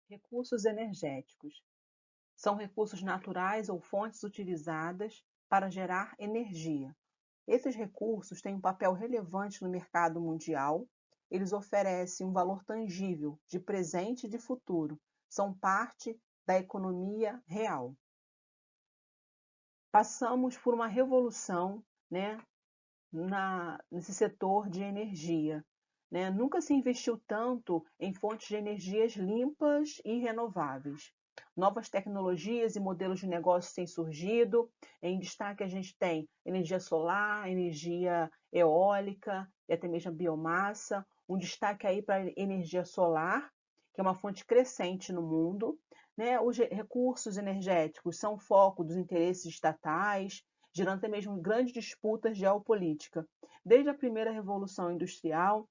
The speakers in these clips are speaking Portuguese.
Recursos energéticos são recursos naturais ou fontes utilizadas para gerar energia. Esses recursos têm um papel relevante no mercado mundial. Eles oferecem um valor tangível de presente e de futuro. São parte da economia real. Passamos por uma revolução, né, nesse setor de energia. Né? Nunca se investiu tanto em fontes de energias limpas e renováveis. Novas tecnologias e modelos de negócio têm surgido. Em destaque, a gente tem energia solar, energia eólica e até mesmo a biomassa. Um destaque aí para a energia solar, que é uma fonte crescente no mundo. Né? Os recursos energéticos são foco dos interesses estatais, gerando até mesmo grandes disputas geopolíticas. Desde a primeira Revolução Industrial,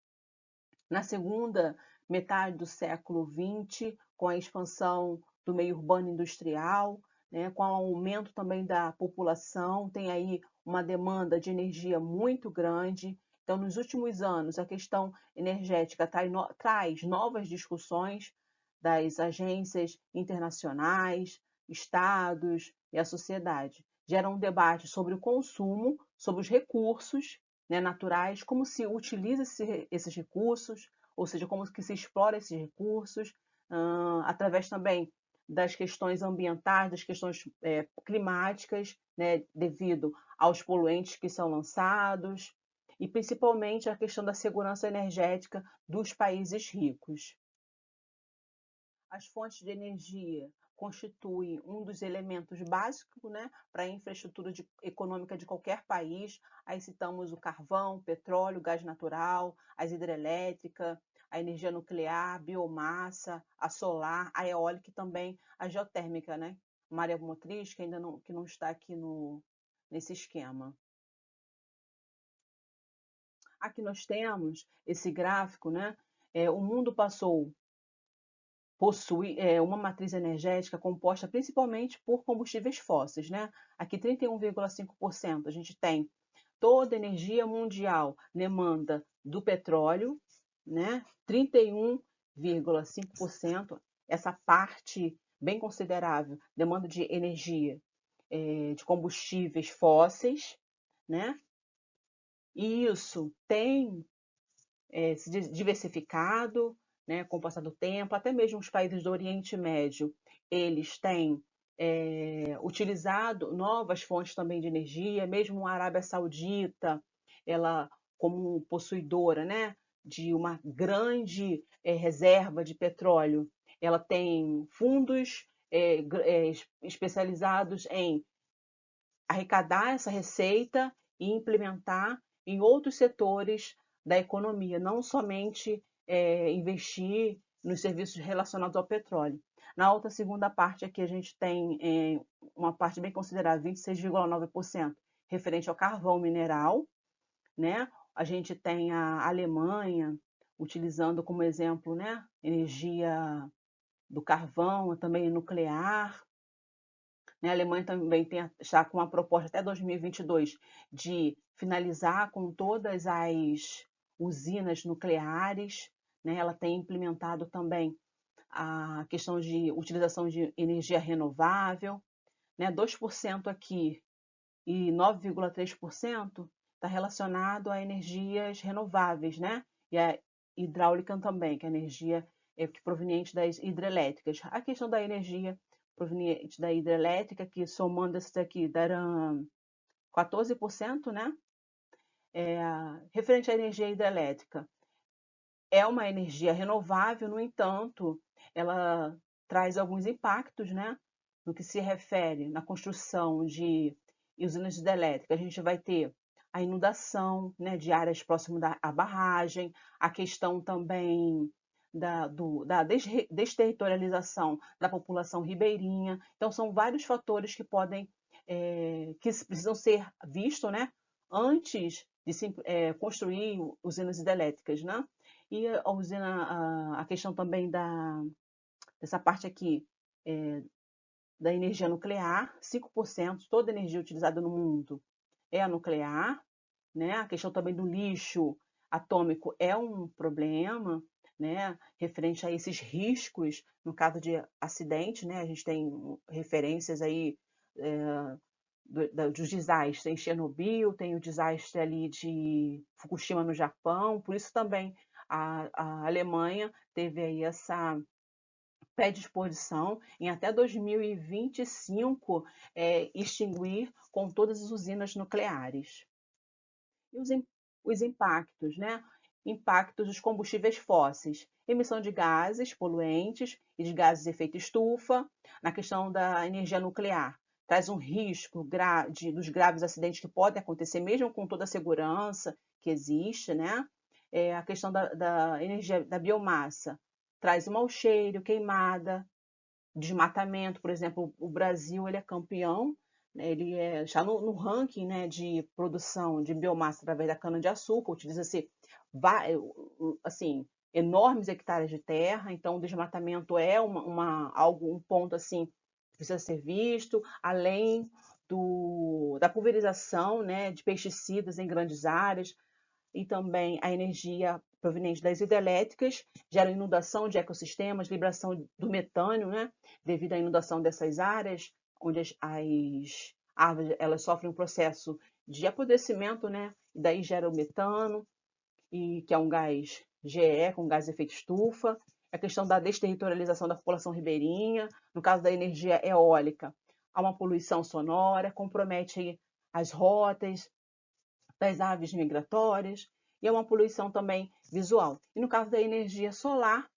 na segunda metade do século XX, com a expansão do meio urbano industrial, né, com o aumento também da população, tem aí uma demanda de energia muito grande. Então, nos últimos anos, a questão energética traz novas discussões das agências internacionais, estados e a sociedade. Gera um debate sobre o consumo, sobre os recursos, né, naturais, como se utiliza esses recursos, ou seja, como que se explora esses recursos, através também das questões ambientais, das questões climáticas, né, devido aos poluentes que são lançados, e principalmente a questão da segurança energética dos países ricos. As fontes de energia constituem um dos elementos básicos, né, para a infraestrutura econômica de qualquer país. Aí citamos o carvão, petróleo, gás natural, as hidrelétricas, a energia nuclear, biomassa, a solar, a eólica e também a geotérmica, né? Mareomotriz, que ainda não está aqui nesse esquema. Aqui nós temos esse gráfico, né? O mundo passou possui uma matriz energética composta principalmente por combustíveis fósseis, né? Aqui 31,5% a gente tem toda a energia mundial demanda do petróleo, né? 31,5%, essa parte bem considerável demanda de energia de combustíveis fósseis, né? E isso tem se diversificado, né, com o passar do tempo, até mesmo os países do Oriente Médio, eles têm utilizado novas fontes também de energia, mesmo a Arábia Saudita, ela como possuidora, né, de uma grande reserva de petróleo, ela tem fundos especializados em arrecadar essa receita e implementar em outros setores da economia, não somente investir nos serviços relacionados ao petróleo. Na outra segunda parte aqui a gente tem uma parte bem considerável, 26,9%, referente ao carvão mineral, né? A gente tem a Alemanha utilizando como exemplo, né, energia do carvão, também nuclear, né? A Alemanha também está com uma proposta até 2022 de finalizar com todas as usinas nucleares. Né? Ela tem implementado também a questão de utilização de energia renovável. Né? 2% aqui e 9,3% está relacionado a energias renováveis, né? E a hidráulica também, que é a energia proveniente das hidrelétricas. A questão da energia proveniente da hidrelétrica, que somando esses aqui darão 14%, né? Referente à energia hidrelétrica, é uma energia renovável, no entanto, ela traz alguns impactos, né? No que se refere na construção de usinas hidrelétricas. A gente vai ter a inundação, né, de áreas próximas à barragem, a questão também da desterritorialização da população ribeirinha. Então, são vários fatores que podem, que precisam ser vistos, né, antes de se construir usinas hidrelétricas, né? E a usina, a questão também dessa parte aqui, da energia nuclear, 5%, toda a energia utilizada no mundo é a nuclear, né? A questão também do lixo atômico é um problema, né, referente a esses riscos, no caso de acidente, né, a gente tem referências aí dos desastres, tem Chernobyl, tem o desastre ali de Fukushima no Japão, por isso também a Alemanha teve aí essa predisposição em até 2025 extinguir com todas as usinas nucleares. E os impactos, né? Impactos dos combustíveis fósseis, emissão de gases poluentes e de gases de efeito estufa, na questão da energia nuclear. Traz um risco dos graves acidentes que podem acontecer, mesmo com toda a segurança que existe, né? A questão da energia da biomassa traz um mau cheiro, queimada, desmatamento. Por exemplo, o Brasil ele é campeão, né, ele está no ranking, né, de produção de biomassa através da cana-de-açúcar, utiliza-se assim, enormes hectares de terra, então o desmatamento é um ponto assim, que precisa ser visto, além da pulverização, né, de pesticidas em grandes áreas, e também a energia proveniente das hidrelétricas gera inundação de ecossistemas, liberação do metânio, né, devido à inundação dessas áreas, onde as árvores elas sofrem um processo de apodrecimento, né, e daí gera o metano, que é um gás GE, com gás de efeito estufa. A questão da desterritorialização da população ribeirinha, no caso da energia eólica, há uma poluição sonora, compromete as rotas das aves migratórias, e é uma poluição também visual. E no caso da energia solar,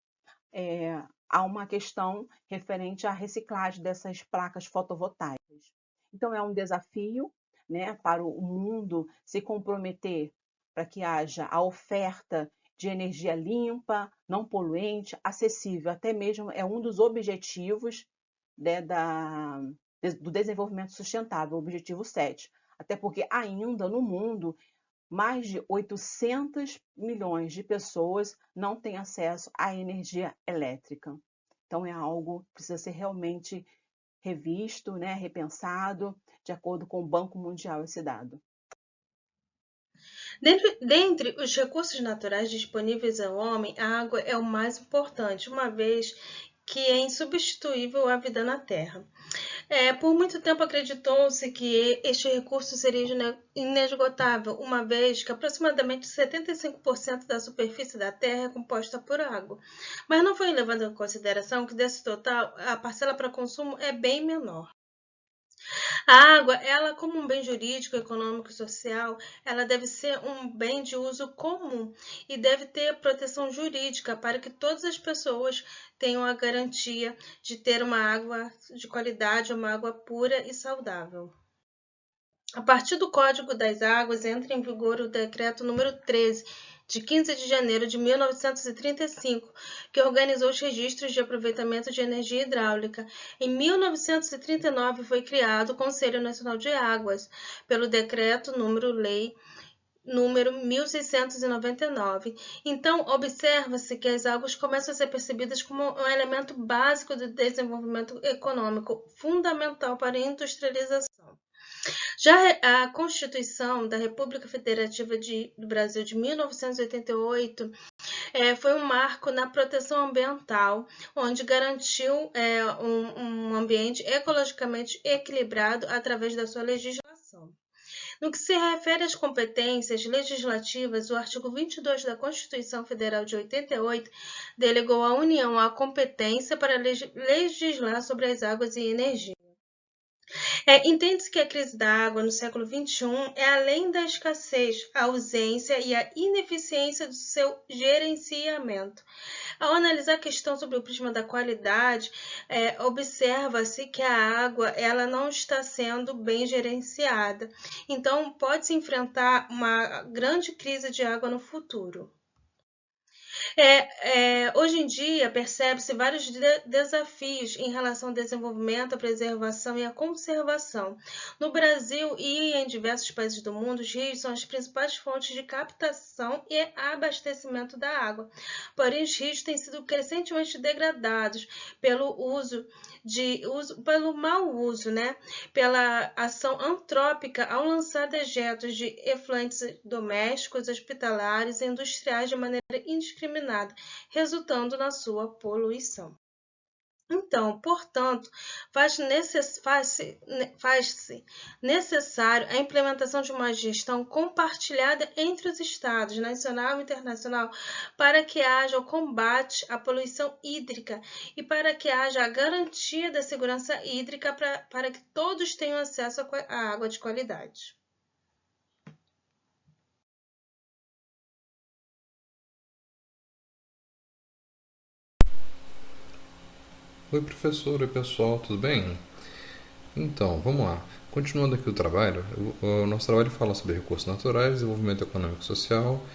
há uma questão referente à reciclagem dessas placas fotovoltaicas. Então, é um desafio, né, para o mundo se comprometer para que haja a oferta de energia limpa, não poluente, acessível, até mesmo é um dos objetivos, né, do desenvolvimento sustentável, o objetivo 7. Até porque ainda no mundo, mais de 800 milhões de pessoas não têm acesso à energia elétrica. Então é algo que precisa ser realmente revisto, né, repensado, de acordo com o Banco Mundial esse dado. Dentre os recursos naturais disponíveis ao homem, a água é o mais importante, uma vez que é insubstituível à vida na Terra. Por muito tempo acreditou-se que este recurso seria inesgotável, uma vez que aproximadamente 75% da superfície da Terra é composta por água. Mas não foi levado em consideração que desse total, a parcela para consumo é bem menor. A água, ela como um bem jurídico, econômico e social, ela deve ser um bem de uso comum e deve ter proteção jurídica para que todas as pessoas tenham a garantia de ter uma água de qualidade, uma água pura e saudável. A partir do Código das Águas entra em vigor o Decreto número 13, de 15 de janeiro de 1935, que organizou os registros de aproveitamento de energia hidráulica. Em 1939 foi criado o Conselho Nacional de Águas, pelo Decreto número 1699. Então, observa-se que as águas começam a ser percebidas como um elemento básico do desenvolvimento econômico, fundamental para a industrialização. Já a Constituição da República Federativa do Brasil de 1988 foi um marco na proteção ambiental, onde garantiu um ambiente ecologicamente equilibrado através da sua legislação. No que se refere às competências legislativas, o artigo 22 da Constituição Federal de 88 delegou à União a competência para legislar sobre as águas e energia. Entende-se que a crise da água no século XXI é além da escassez, a ausência e a ineficiência do seu gerenciamento. Ao analisar a questão sobre o prisma da qualidade, observa-se que a água ela não está sendo bem gerenciada. Então, pode-se enfrentar uma grande crise de água no futuro. Hoje em dia, percebe-se vários desafios em relação ao desenvolvimento, à preservação e à conservação. No Brasil e em diversos países do mundo, os rios são as principais fontes de captação e abastecimento da água. Porém, os rios têm sido crescentemente degradados pelo mau uso, né? Pela ação antrópica ao lançar dejetos de efluentes domésticos, hospitalares e industriais de maneira indiscriminada. contaminada, resultando na sua poluição. Então, portanto, faz-se necessário a implementação de uma gestão compartilhada entre os estados, nacional e internacional, para que haja o combate à poluição hídrica e para que haja a garantia da segurança hídrica para que todos tenham acesso à água de qualidade. Oi, professor, oi, pessoal, tudo bem? Então, vamos lá. Continuando aqui o trabalho, o nosso trabalho fala sobre recursos naturais, desenvolvimento econômico e social,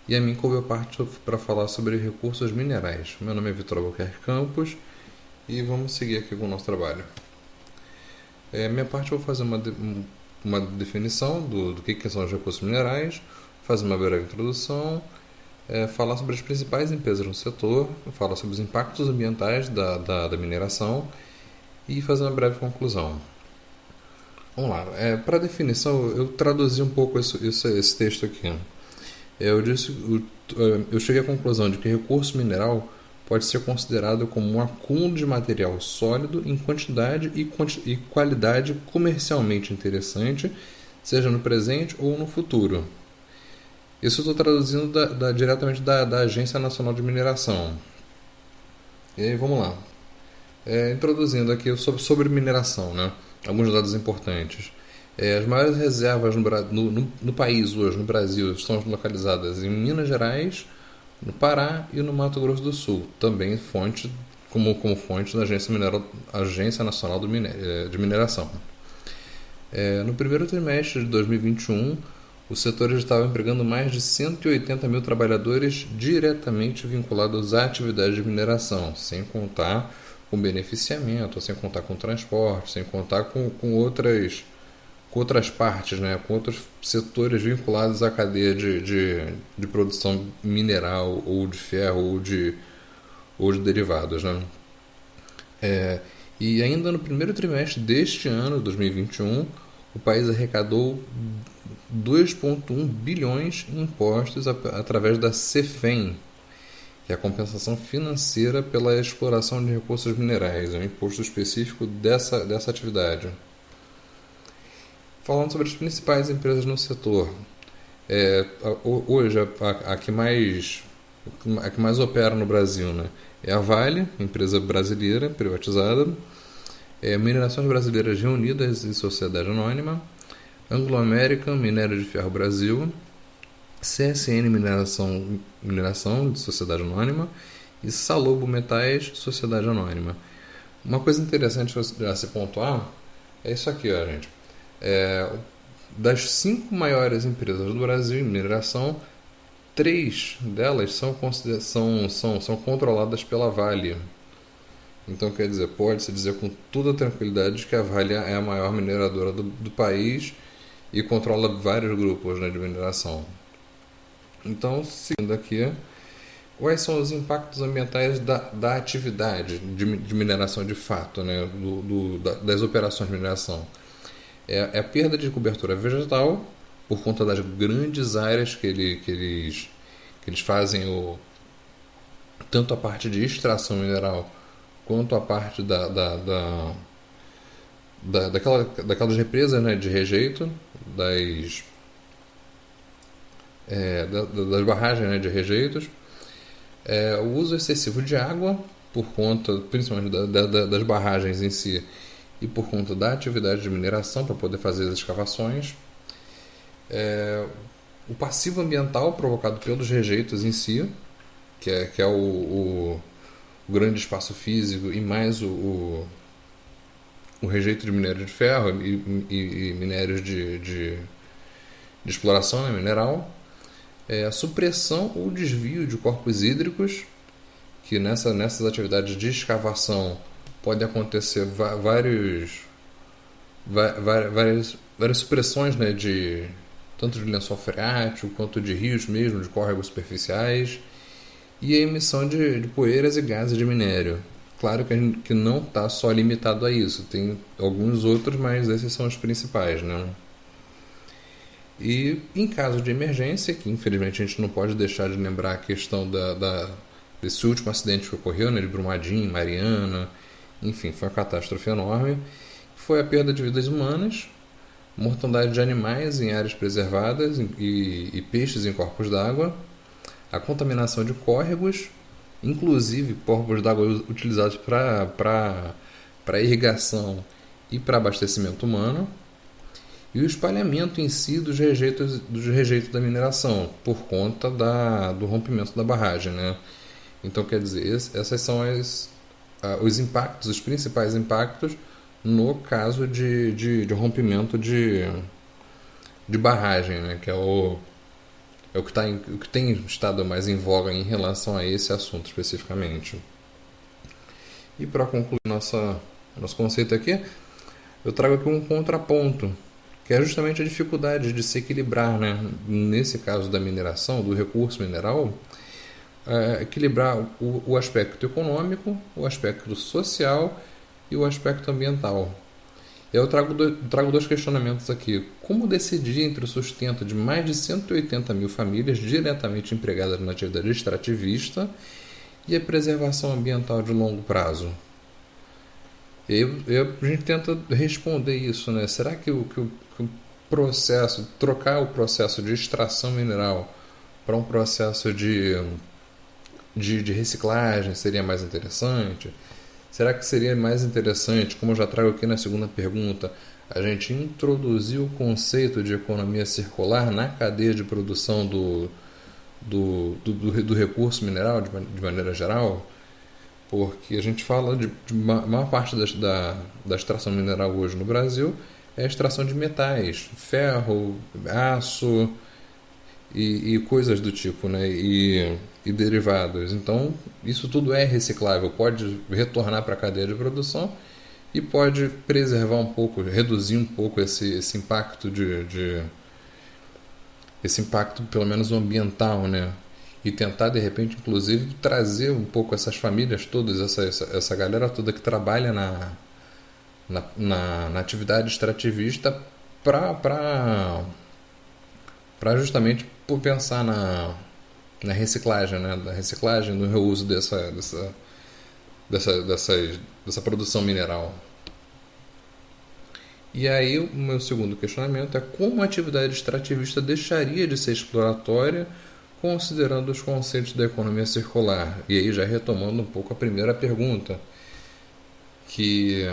e a mim coube a parte para falar sobre recursos minerais. Meu nome é Vitor Albuquerque Campos e vamos seguir aqui com o nosso trabalho. Minha parte eu vou fazer uma definição do que são os recursos minerais, fazer uma breve introdução, falar sobre as principais empresas no setor, falar sobre os impactos ambientais da mineração e fazer uma breve conclusão. Vamos lá. Para a definição, eu traduzi um pouco esse texto aqui. Eu cheguei à conclusão de que recurso mineral pode ser considerado como um acúmulo de material sólido em quantidade e qualidade comercialmente interessante, seja no presente ou no futuro. Isso eu estou traduzindo diretamente da Agência Nacional de Mineração. E aí, vamos lá. Introduzindo aqui sobre mineração, né? Alguns dados importantes. As maiores reservas no país hoje, no Brasil, estão localizadas em Minas Gerais, no Pará e no Mato Grosso do Sul, também como fonte da Agência Nacional de Mineração. No primeiro trimestre de 2021, o setor estava empregando mais de 180 mil trabalhadores diretamente vinculados à atividade de mineração, sem contar com beneficiamento, sem contar com transporte, sem contar com outras partes, né, com outros setores vinculados à cadeia de produção mineral, ou de ferro, ou de derivados. Né? E ainda no primeiro trimestre deste ano, 2021, o país arrecadou 2,1 bilhões em impostos através da CEFEM, que é a compensação financeira pela exploração de recursos minerais, um imposto específico dessa atividade. Falando sobre as principais empresas no setor, hoje a que mais opera no Brasil, né, é a Vale, empresa brasileira privatizada, Minerações Brasileiras Reunidas em Sociedade Anônima, Anglo-American Minério de Ferro Brasil, CSN Mineração de Sociedade Anônima e Salobo Metais Sociedade Anônima. Uma coisa interessante a se pontuar é isso aqui, ó, gente. Das 5 maiores empresas do Brasil em mineração, 3 delas são controladas pela Vale. Então, quer dizer, pode-se dizer com toda tranquilidade que a Vale é a maior mineradora do país e controla vários grupos, né, de mineração. Então, seguindo aqui, quais são os impactos ambientais da atividade de mineração de fato, né, das operações de mineração? A perda de cobertura vegetal, por conta das grandes áreas que eles fazem, tanto a parte de extração mineral, quanto a parte daquelas represas, né, de rejeito, das barragens, né, de rejeitos, o uso excessivo de água, por conta principalmente das barragens em si, e por conta da atividade de mineração para poder fazer as escavações, o passivo ambiental provocado pelos rejeitos em si, que é o grande espaço físico e mais o rejeito de minério de ferro e minérios de exploração, né, mineral, a supressão ou desvio de corpos hídricos, que nessas atividades de escavação pode acontecer várias supressões, né, tanto de lençol freático quanto de rios mesmo, de córregos superficiais, e a emissão de poeiras e gases de minério. Claro que não está só limitado a isso, tem alguns outros, mas esses são os principais, né? E em caso de emergência, que infelizmente a gente não pode deixar de lembrar a questão desse último acidente que ocorreu, né, de Brumadinho, Mariana, enfim, foi uma catástrofe enorme. Foi a perda de vidas humanas, mortandade de animais em áreas preservadas e peixes em corpos d'água, a contaminação de córregos, inclusive corpos d'água utilizados para irrigação e para abastecimento humano, e o espalhamento em si dos rejeitos da mineração, por conta do rompimento da barragem, né? Então, quer dizer, essas são os impactos, os principais impactos no caso de rompimento de barragem, né? Que é o que tem estado mais em voga em relação a esse assunto especificamente. E para concluir nosso conceito aqui, eu trago aqui um contraponto, que é justamente a dificuldade de se equilibrar, né? Nesse caso da mineração, do recurso mineral, equilibrar o aspecto econômico, o aspecto social e o aspecto ambiental. Eu trago dois questionamentos aqui. Como decidir entre o sustento de mais de 180 mil famílias diretamente empregadas na atividade extrativista e a preservação ambiental de longo prazo? A gente tenta responder isso, né? Será que o processo, trocar o processo de extração mineral para um processo de reciclagem seria mais interessante? Será que seria mais interessante, como eu já trago aqui na segunda pergunta, a gente introduzir o conceito de economia circular na cadeia de produção do recurso mineral de maneira geral? Porque a gente fala de maior parte da extração mineral hoje no Brasil é a extração de metais, ferro, aço e coisas do tipo, né? E derivados. Então, isso tudo é reciclável, pode retornar para a cadeia de produção e pode preservar um pouco, reduzir um pouco esse impacto esse impacto, pelo menos ambiental, né? E tentar, de repente, inclusive, trazer um pouco essas famílias todas, essa galera toda que trabalha na atividade extrativista para justamente pensar na reciclagem, né? Da reciclagem, no reuso dessa produção mineral. E aí, o meu segundo questionamento é como a atividade extrativista deixaria de ser exploratória considerando os conceitos da economia circular. E aí, já retomando um pouco a primeira pergunta, que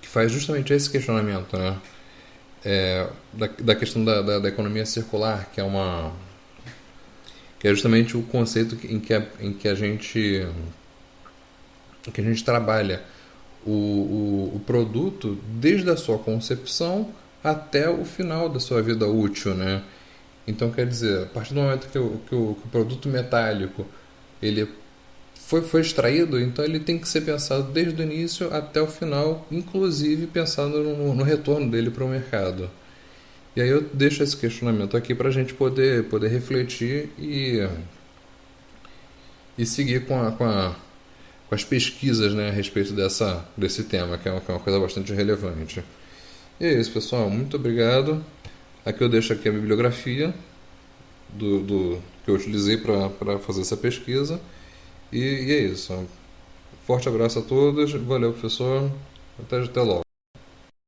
faz justamente esse questionamento, né? Da questão da economia circular, que é justamente o conceito em que a gente trabalha o produto desde a sua concepção até o final da sua vida útil, né? Então, quer dizer, a partir do momento que o produto metálico ele foi extraído, então ele tem que ser pensado desde o início até o final, inclusive pensando no retorno dele para o mercado. E aí eu deixo esse questionamento aqui para a gente poder refletir e seguir com as pesquisas, né, a respeito desse tema, que é uma coisa bastante relevante. E é isso, pessoal. Muito obrigado. Aqui eu deixo aqui a bibliografia que eu utilizei para fazer essa pesquisa. E é isso. Forte abraço a todos. Valeu, professor. Até logo.